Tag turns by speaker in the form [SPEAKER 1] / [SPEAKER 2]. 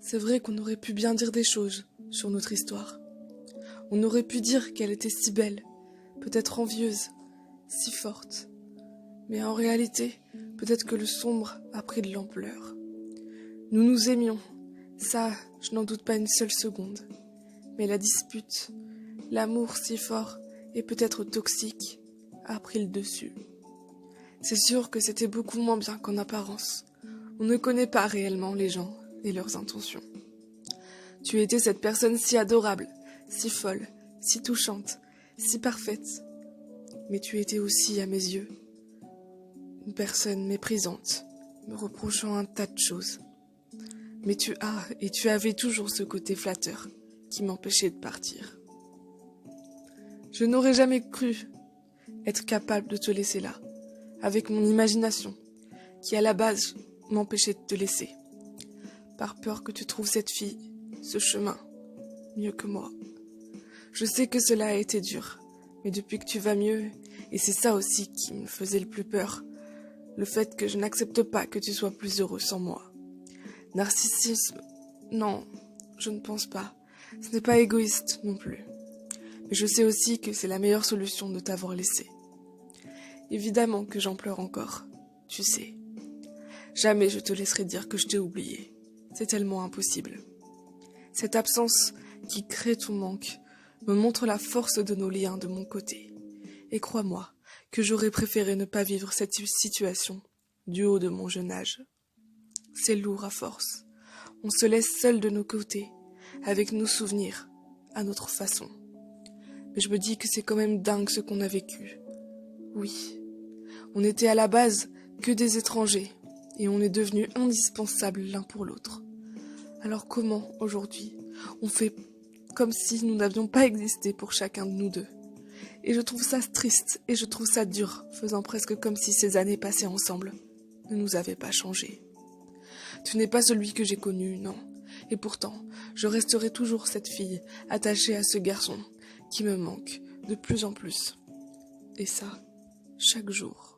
[SPEAKER 1] C'est vrai qu'on aurait pu bien dire des choses sur notre histoire. On aurait pu dire qu'elle était si belle, peut-être envieuse, si forte. Mais en réalité, peut-être que le sombre a pris de l'ampleur. Nous nous aimions, ça, je n'en doute pas une seule seconde. Mais la dispute, l'amour si fort et peut-être toxique, a pris le dessus. C'est sûr que c'était beaucoup moins bien qu'en apparence. On ne connaît pas réellement les gens et leurs intentions. Tu étais cette personne si adorable, si folle, si touchante, si parfaite. Mais tu étais aussi, à mes yeux, une personne méprisante, me reprochant un tas de choses. Mais tu as et tu avais toujours ce côté flatteur qui m'empêchait de partir. Je n'aurais jamais cru être capable de te laisser là, avec mon imagination, qui à la base m'empêchait de te laisser, par peur que tu trouves cette fille, ce chemin, mieux que moi. Je sais que cela a été dur, mais depuis que tu vas mieux, et c'est ça aussi qui me faisait le plus peur, le fait que je n'accepte pas que tu sois plus heureux sans moi. Narcissisme, non, je ne pense pas. Ce n'est pas égoïste non plus. Mais je sais aussi que c'est la meilleure solution de t'avoir laissé. Évidemment que j'en pleure encore, tu sais. Jamais je te laisserai dire que je t'ai oublié. C'est tellement impossible. Cette absence qui crée ton manque me montre la force de nos liens de mon côté. Et crois-moi que j'aurais préféré ne pas vivre cette situation du haut de mon jeune âge. C'est lourd à force. On se laisse seul de nos côtés, avec nos souvenirs, à notre façon. Mais je me dis que c'est quand même dingue ce qu'on a vécu. Oui, on était à la base que des étrangers, et on est devenus indispensables l'un pour l'autre. Alors comment, aujourd'hui, on fait comme si nous n'avions pas existé pour chacun de nous deux? Et je trouve ça triste, et je trouve ça dur, faisant presque comme si ces années passées ensemble ne nous avaient pas changés. Tu n'es pas celui que j'ai connu, non. Et pourtant, je resterai toujours cette fille, attachée à ce garçon, qui me manque de plus en plus. Et ça, chaque jour.